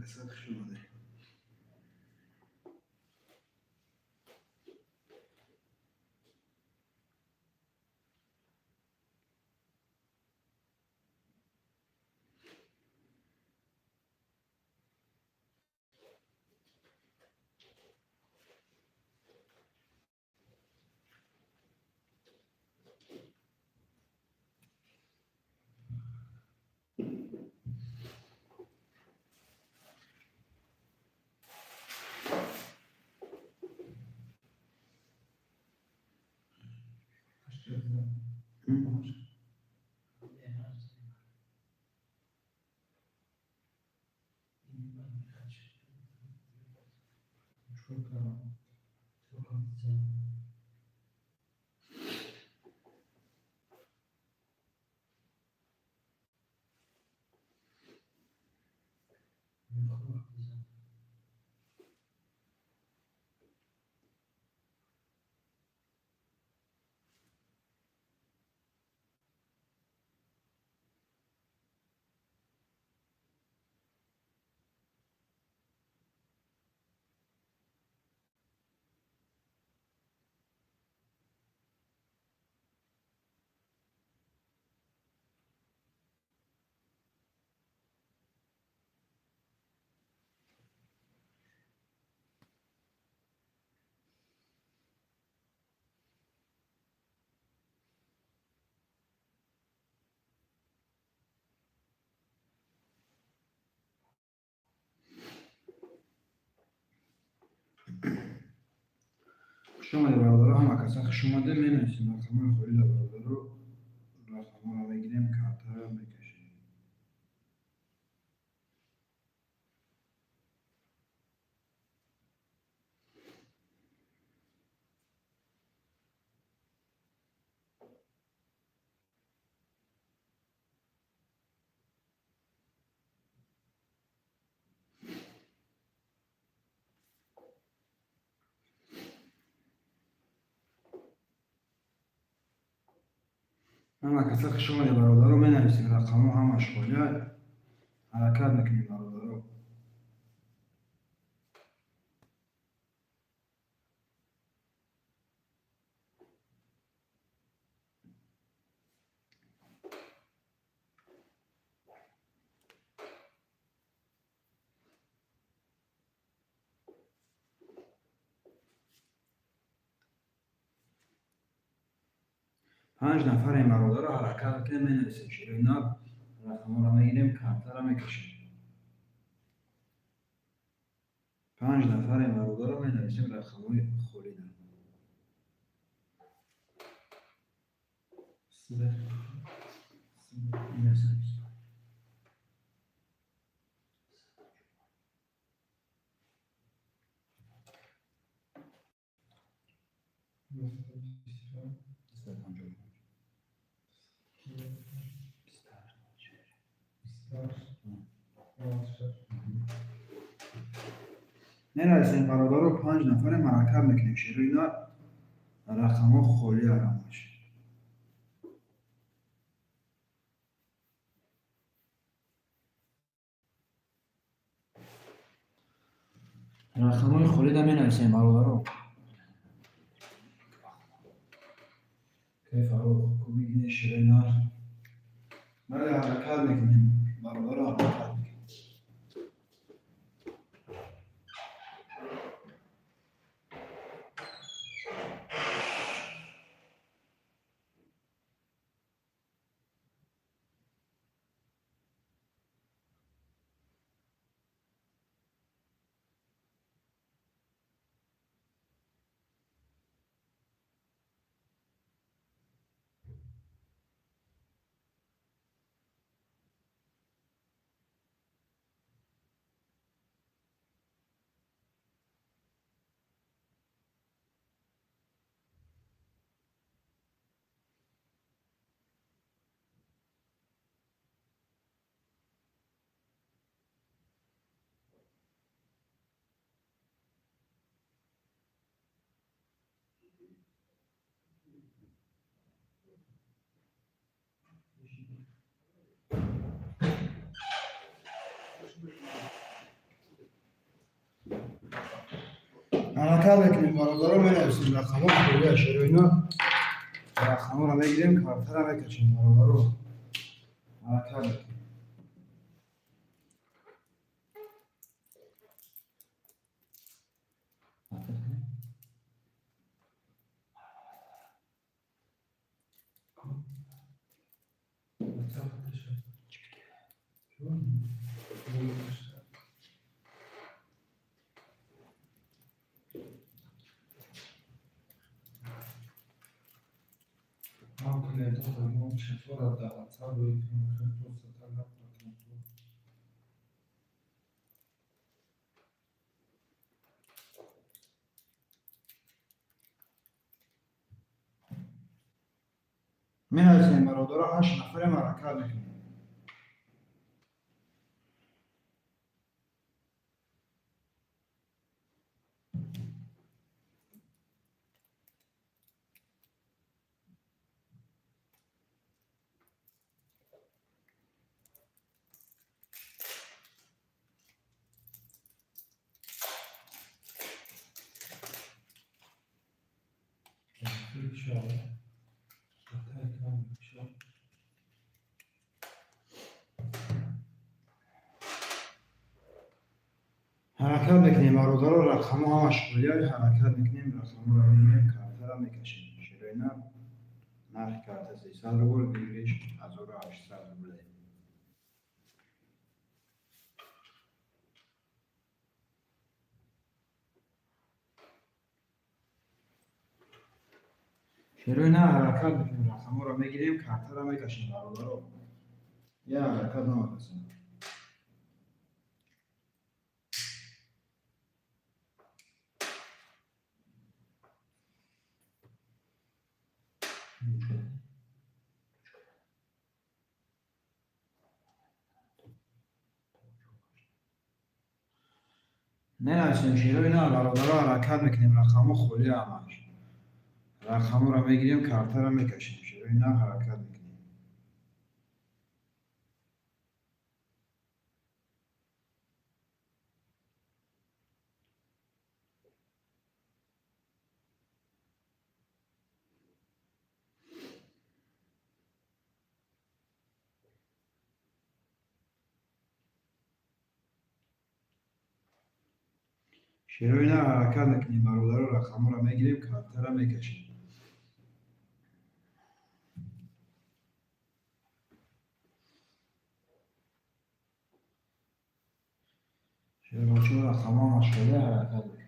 کسات شده. شما برادر هم کسا شما ده می نویسیم رقم خوری برادر رو رقم رو بگیریم کارت رو میکشیم. هم کسا شما ده برادر رو می نویسیم رقم هم اشغالی حرکت میکنیم برادر رو. پنج نفر این برادر رو حرکت میکنیم می نویسیم شیرینا رقم رو میگیریم کارت رو میکشیم. پنج نفر این برادر رو می نویسیم رقم های خوری دارم. نه نویسیم برادر رو پنج نفر حرکت میکنیم شیرینا رقم ها خوری دارم باشه. رقم های خوری دارم می نویسیم برادر رو. كيف أروح كوبيني شرينار ما لها حركات لكن بربرة حركات. حرکت میکنیم برادر رو مینویسیم رقم ها خوبی اشاره اینا رقم ها رو میگیریم کارتر رو میکشیم برادر رو حرکت میکنیم مینویسیم برادر رو 8 نفریم حرکت میکنیم حرکت میکنیم برادر رو رقم ها همش خوبی حرکت میکنیم رقم ها رو میگیریم کارتر رو میکشیم شروع اینا نرخ کارت 300 رو بگیریش 1800 رو بده شروع اینا حرکت میکنیم رقم ها رو میگیریم کارتر رو میکشیم برادر رو یا حرکت نمیکنیم ننویسیم شروع اینا برادر رو حرکت میکنیم رقم ها خولی همش رقم ها رو میگیریم کارتر رو میکشیم شروع اینا حرکت میکنیم شروع اینا حرکت میکنیم برادر رو رقم ها رو میگیریم کارتر رو میکشیم شروع چون رقم ها مشغوله حرکت میکنیم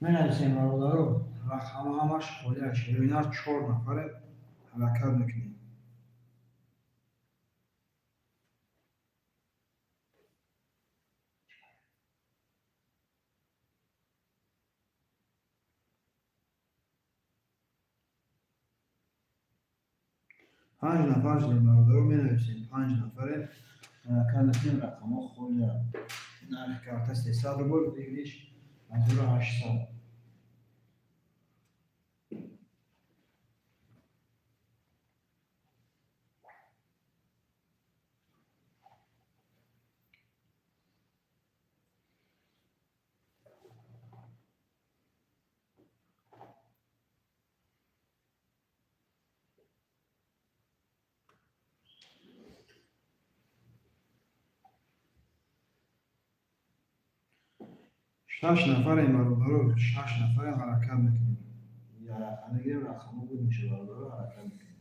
مینویسیم برادر رو رقم ها همش خولی شروع اینا 4 نفره حرکت میکنیم 5 نفر شدیم برادر رو مینویسیم 5 نفره حرکت میکنیم رقم ها خولی نرخ کارت 300 رو بگیریش 1800 6 نفر این برادر رو 6 نفر حرکت میکنیم یا رقم میگیریم رقم بود میشه برادر رو حرکت میکنیم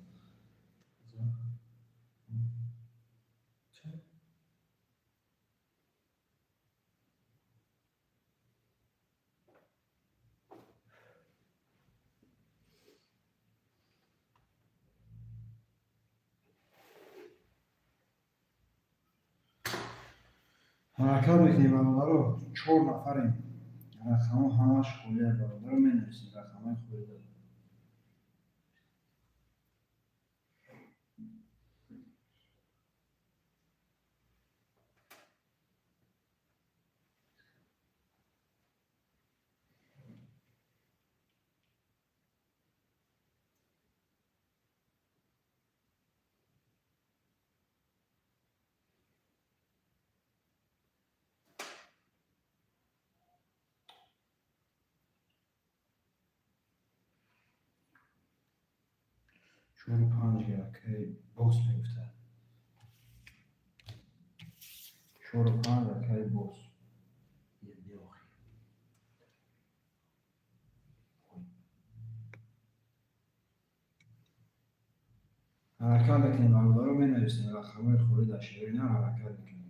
حرکت میکنیم برادر رو 4 نفریم رقم همش خولیه برادر رو می نویسیم رقم های خولی داره. شروع 5 که بوکس میفته. شروع 5 که بوکس یه بیاخی حرکت بکنیم برادر رو می نویسیم رقم های خولی در شیرین حرکت بکنیم.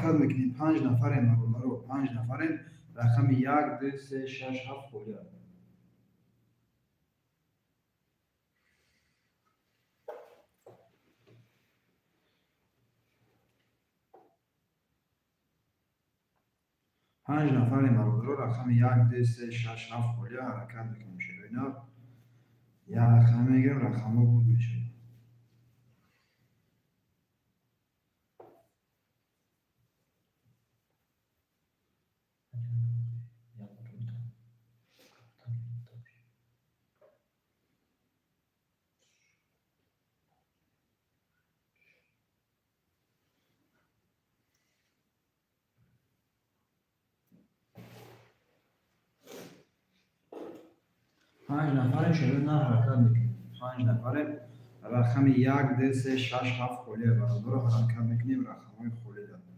حرکت میکنیم 5 نفر برادر رو 5 نفر رقم 1 2 3 6 7 خولی 5 نفر برادر رو رقم 1 2 3 6 7 خولی حرکت میکنیم شیرین یه رقم میگیریم رقم ها بود میشه. پنج نفر شیرین حرکت میکنیم 5 نفر رقم 1 2 3 6 7 خولی برادر رو حرکت میکنیم رقم های خولی داریم.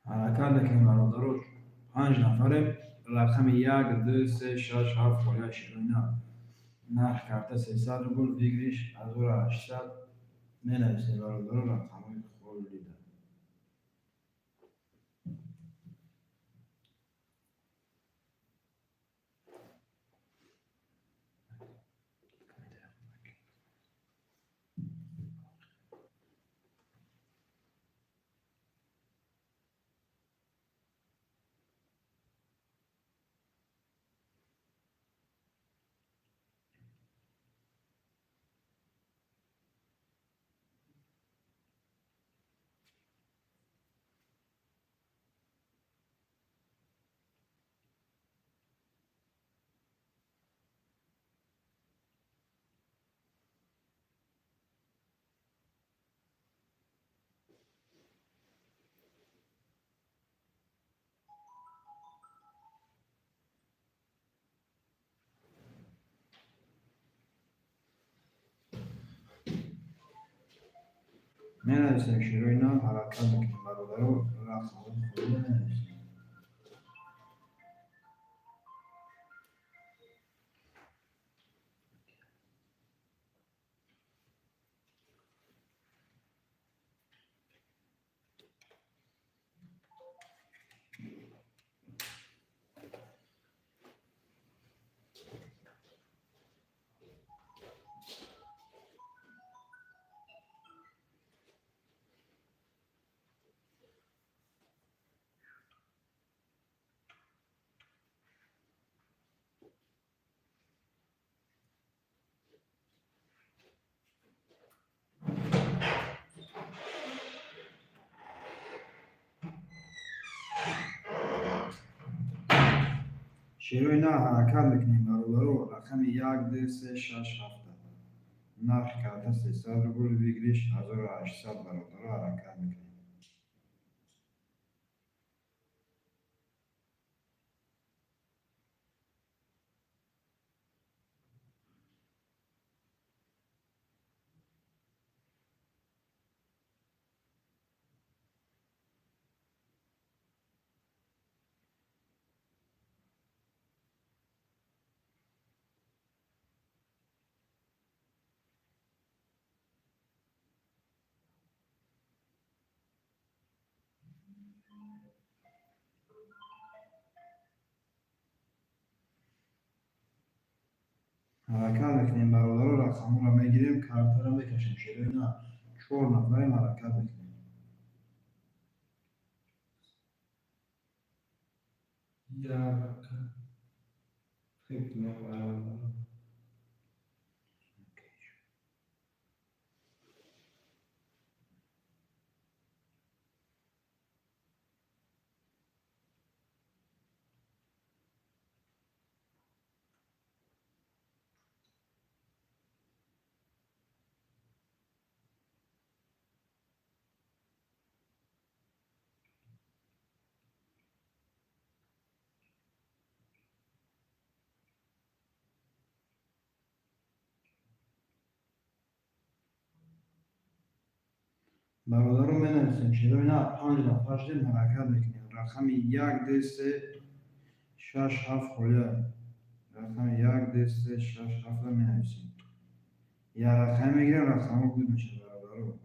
حرکت میکنیم برادر رو 5 نفر رقم 1 2 3 6 7 خولی شیرین نرخ کرده 300 روبل بگیریش از او 800 می نویسیم برادر رو رقم های خولی داریم. می نویسیم شیرین حرکت میکنیم برادر رو رقم های خولی می نویسیم. شیروی نه حرکت میکنیم برو رقم 1 2 3 6 7 نرخ کارت 300 رو بگیریش 1800 برادر حرکت میکنیم. حرکت میکنیم برادر رقم رو میگیریم کارت رو میکشیم. شیروی نه 4 نفریم حرکت میکنیم. Ya, hepsine var. برادر رو مینویسیم. شیروی نه 5 نفر شدیم حرکت میکنیم. رقم 1 2 3 6 7 خورده. رقم 1 2 3 6 7 رو مینویسیم. یا رقم میگیریم رقم رو بود میشه برادر رو.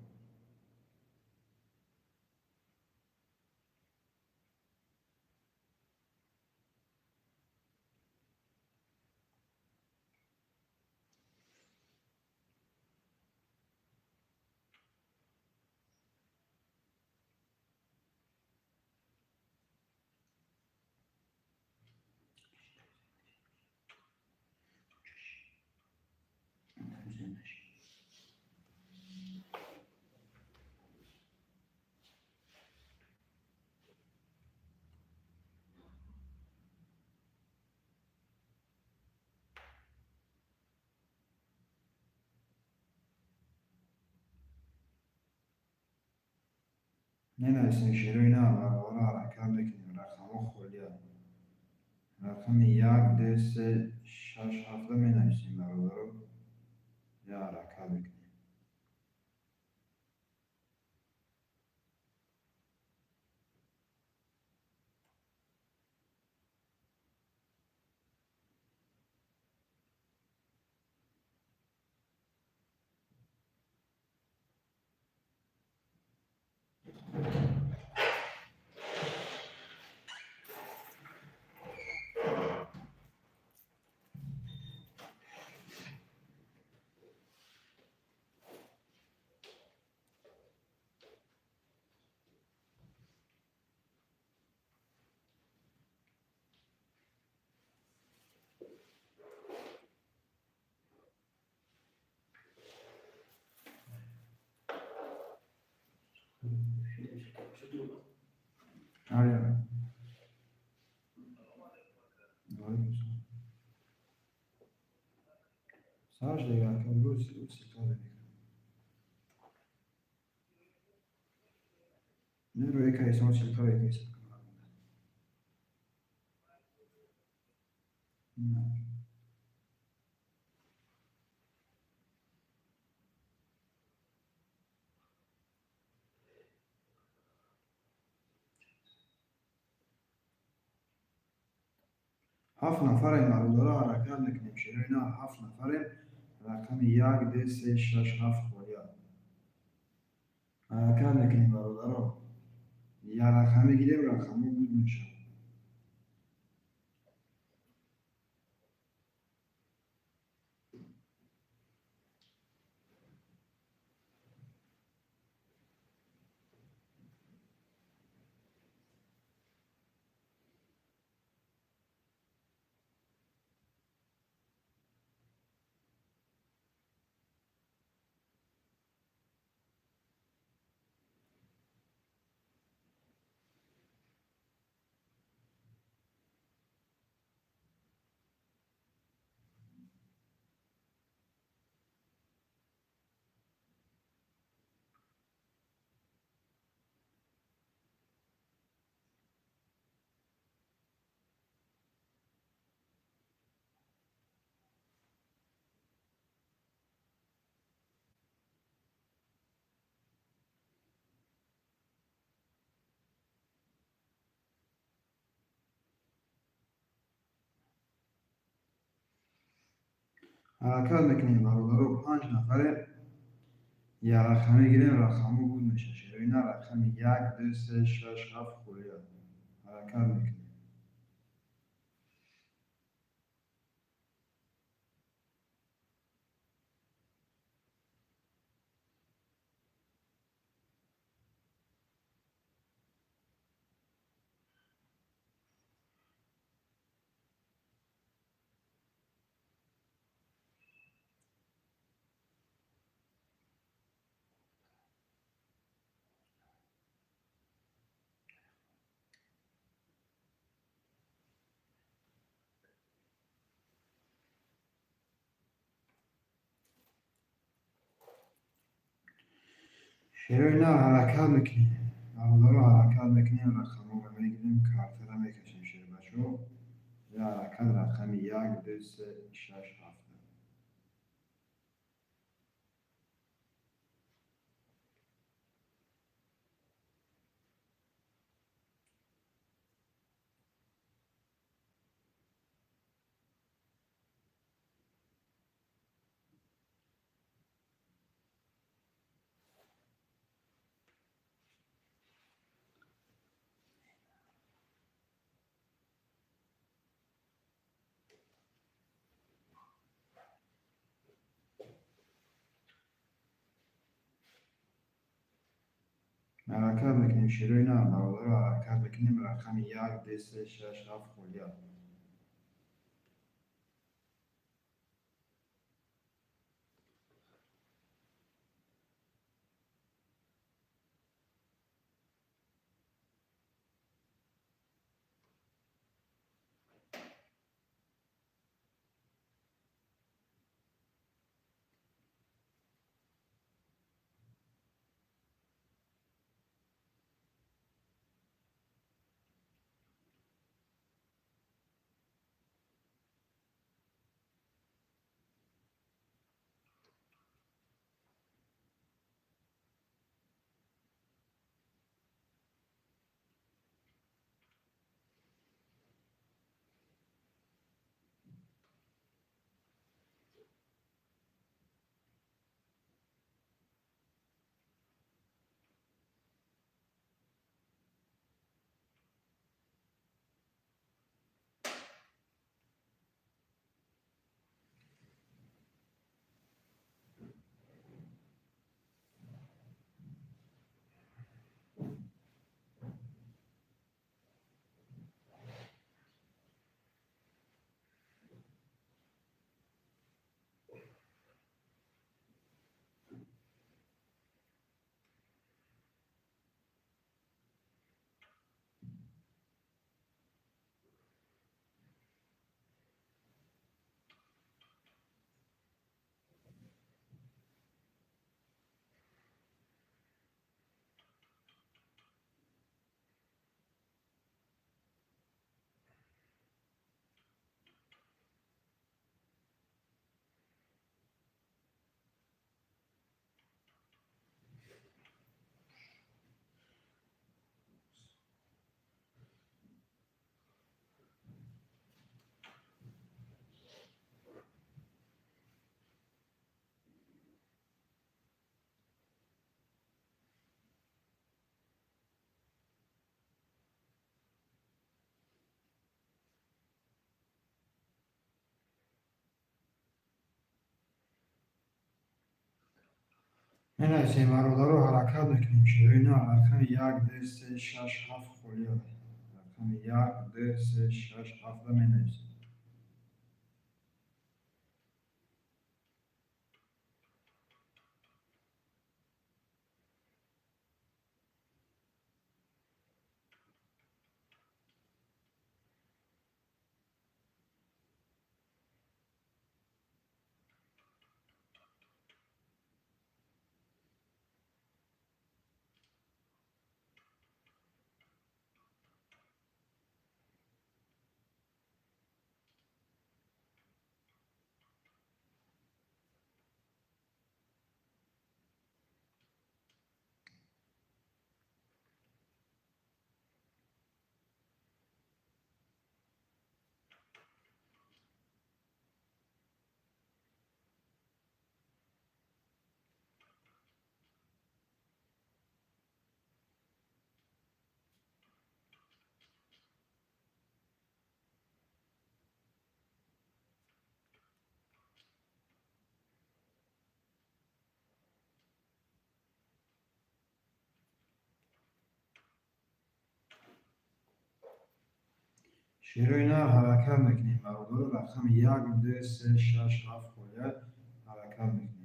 مینویسیم. شیروی نه برادر حرکت میکنیم. رقم ها خورده. رقم 1 2 3 6 7 رو مینویسیم برادر رو. یا حرکت میکنیم. آره. سرش دیگه حرکت روی ستاره نه روی کیسان ستاره کیسان. نه. 7 نفریم برادر حرکت میکنیم. شیروی نه 7 نفریم. رقم 1 2 3 6 7 باید حرکت میکنیم برادر رو. یا رقم میگیریم رقم رو بود میشه. حرکت میکنیم برادر 5 نفره یه رقم گیریم رقمو بود میشه شیرینا رقم 1 2 3 6 7 خوریا حرکت میکنیم شیرینا حرکت میکنیم برادر حرکت میکنیم رقمو رو میگیریم کارت رو میکشیم شیر بچو یه حرکت رقم 1 2 3 6 7 حرکت میکنیم شیرینا برادر حرکت میکنیم رقم 1 2 3 6 7 خوریا مناسب برادر حرکت میکنیم شیرینا رقم 1 2 3 6 7 خوریا رقم 1 2 3 6 7 مناسب شیروینا حرکت میکنیم برادر رقم 1 2 3 6 7 خورده حرکت میکنیم.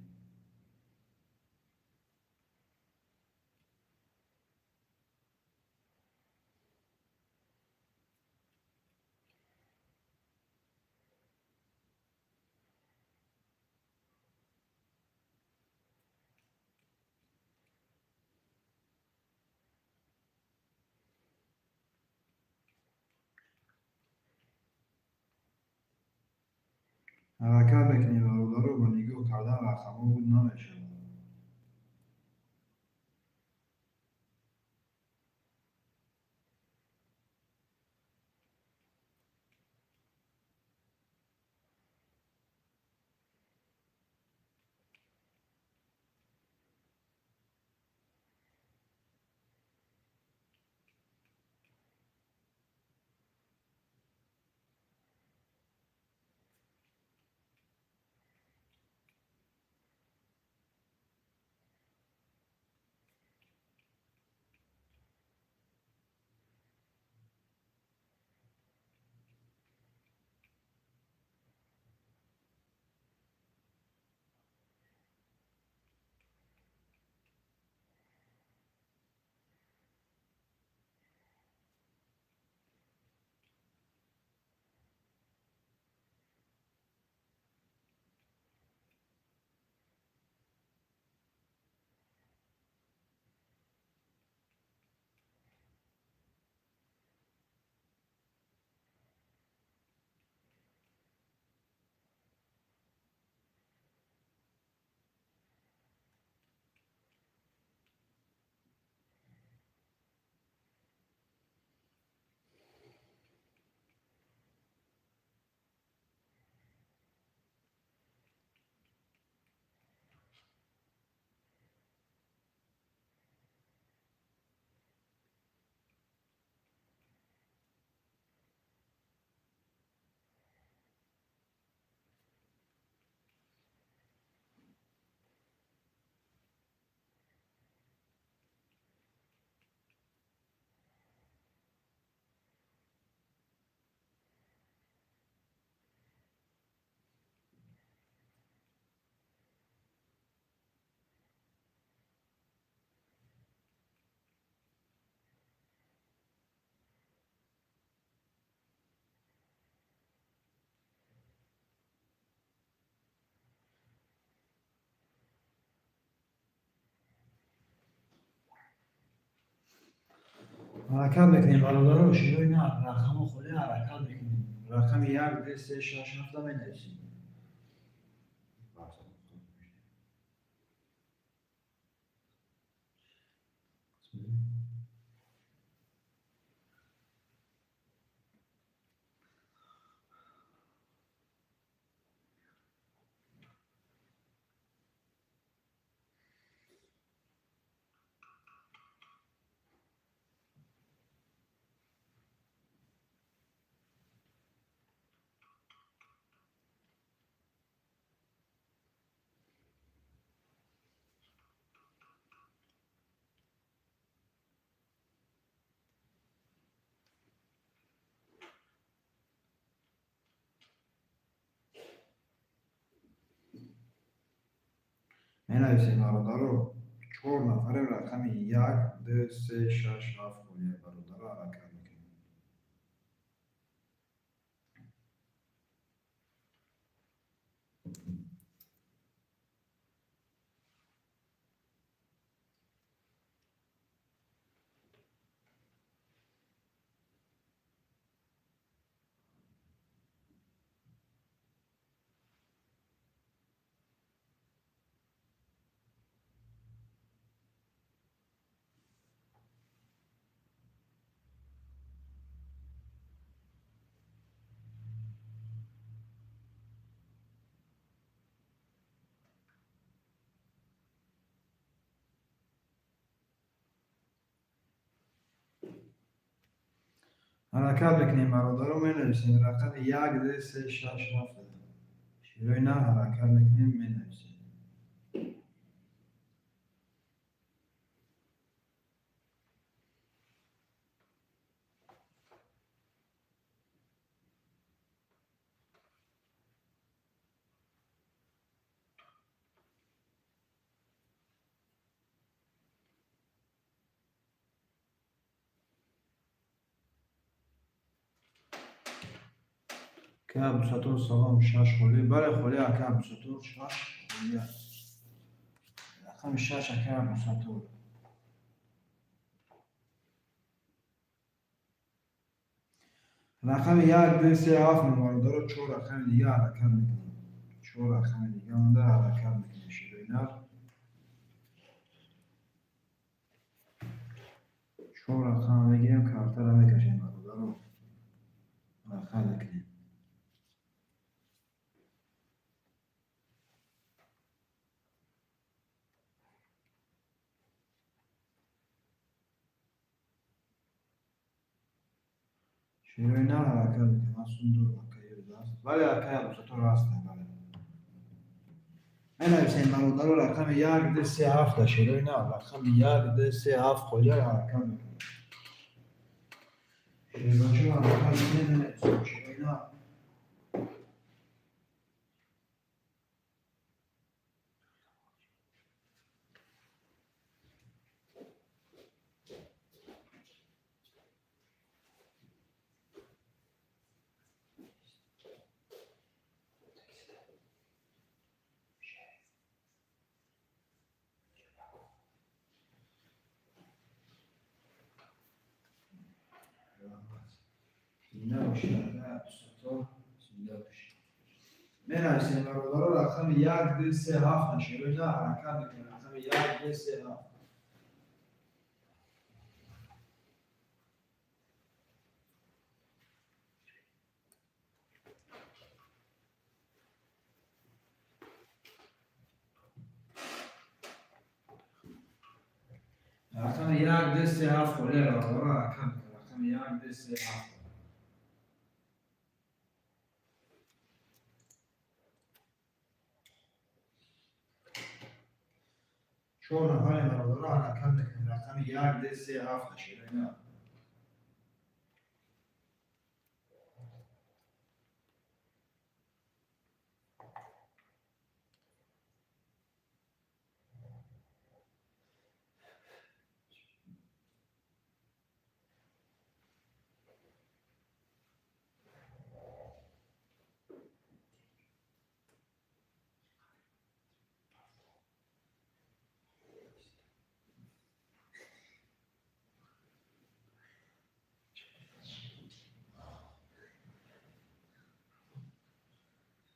حرکت میکنیم برادر رو با نگاه کردن رقم ها بود نمیشه. حرکت میکنیم برادر رو شیروینا رقم ها خورده حرکت میکنیم رقم 1 2 3 6 7 می نویسیم. می نویسیم برادر رو 4 نفر رقم 1 2 3 6 7 خورده برادر رو حرکت میکنیم. حرکت میکنیم برادر رو می نویسیم رقم 1 2 3 6 7 شیروینا حرکت میکنیم می نویسیم. که عبدالستار سلام شش خولی بله خولی که عبدالستار شش خولی رقم شش که عبدالستار رقم یک دو سه هفت نماره داره چهار رقم دیگه حرکت میکنیم چهار رقم دیگه مونده حرکت میکنیم شیرینه چهار رقم بگیریم کارتر رو میکشیم برادر رو حرکت میکنیم شیرینه حرکت میکنیم از اون دور مکه دست ولی حرکت بسطور راست بله این حسین برادر رو رقم یک دو سه هفت شیرینه رقم یک دو سه هفت خولی حرکت میکنیم شیرینه حرکت میکنیم شیرینه سینه باشه بسطور سینه باشه من حسین برادر رو رقم یک دو سه هفت شیرینه حرکت میکنیم رقم یک دو سه هفت رقم یک دو سه هفت خولی برادر رو حرکت میکنیم رقم یک دو سه هفت چهار نفر برادر رو حرکت میکنیم رقم یک دو سه هفت شیرینه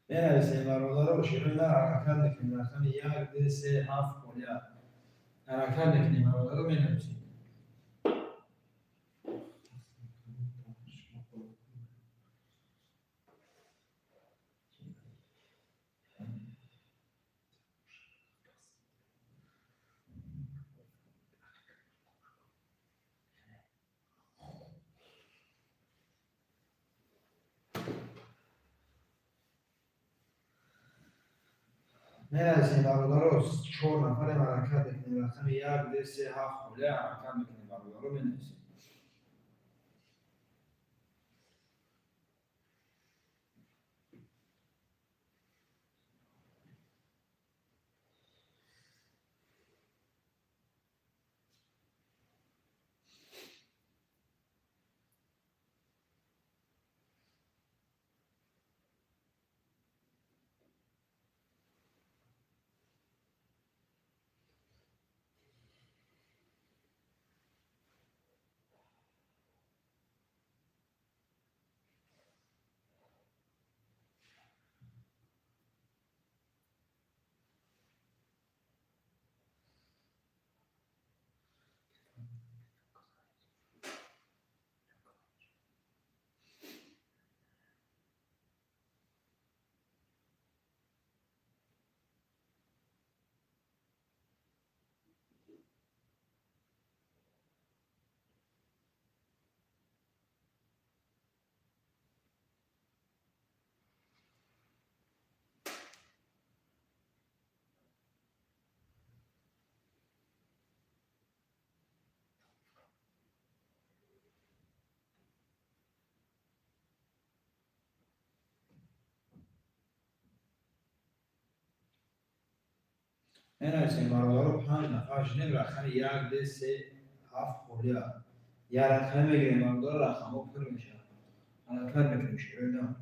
بنویسیم برادر رو شیرینه حرکت میکنیم رقم یک دو سه هفت خولی حرکت میکنیم برادر رو بنویسیم بنویسیم برادر رو چهار نفر حرکت میکنیم رقم یک دو سه هفت خولی حرکت میکنیم برادر رو بنویسیم بنویسیم برادر رو پنج نفر شدیم رقم یک دو سه هفت خولی یه رقم میگیریم برادر رقم ها پر میشه حرکت میکنیم شیرینه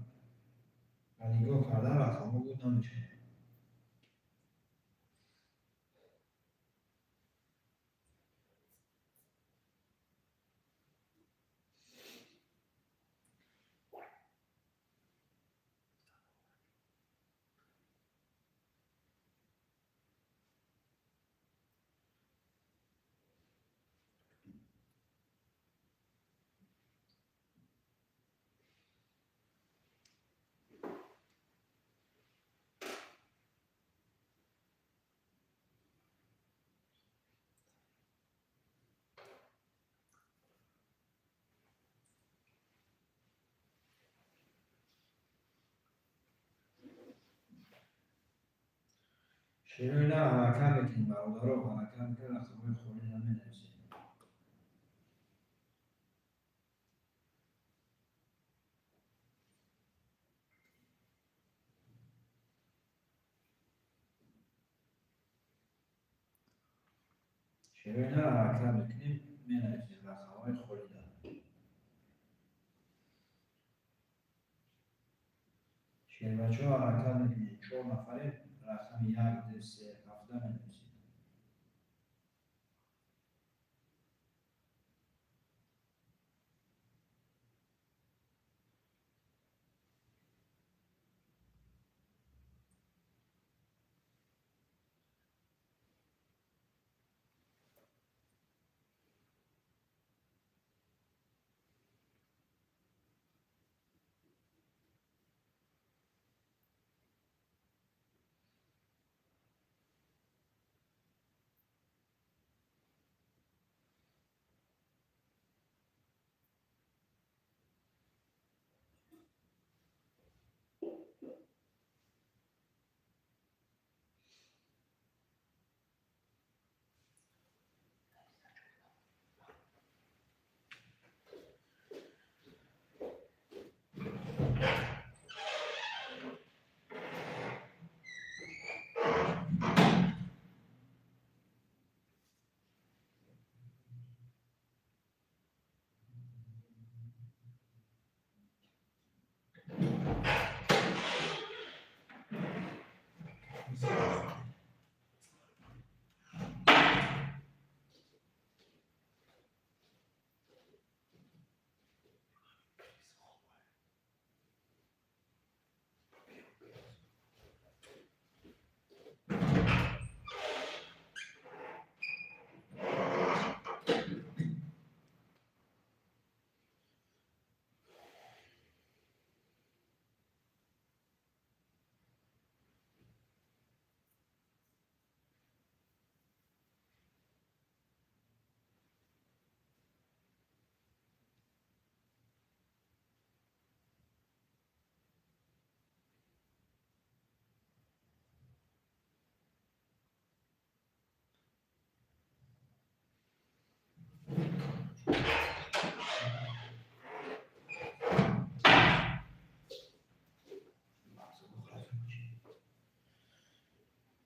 نگاه کردن رقم بود نمیشه. شیرینه حرکت بکنیم برادر حرکت بکنیم رقم خونی نمی‌نویسیم. شیرینه حرکت بکنیم می‌نویسیم رقم خونی دارم. شیر بچه ها حرکت بکنیم 4 نفره رقم 1 2 3 7 می‌نویسیم.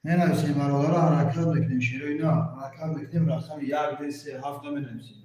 می‌نویسیم برادر حرکت بکنیم شیرینه حرکت بکنیم رقم 1 2 3 7 می‌نویسیم.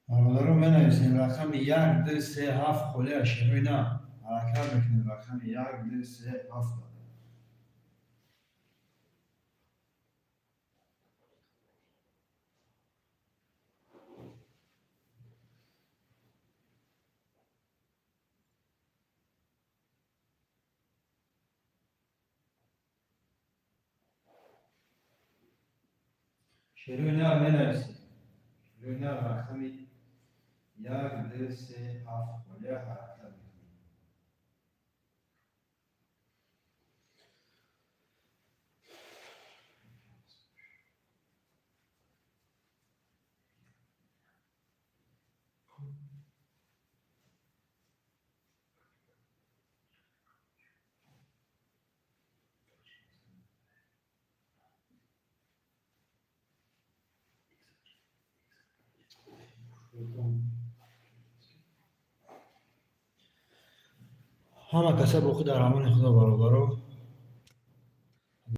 برادرم بنویسیم رقم 1 2 3 7 خله شیرینه حرکت بکنیم رقم 1 2 3 7 شیرینه بنویسیم شیرینه رقم 1 2 3 7 خله حرکت بکنیم. همه کسب خود در امان خدا برادرو.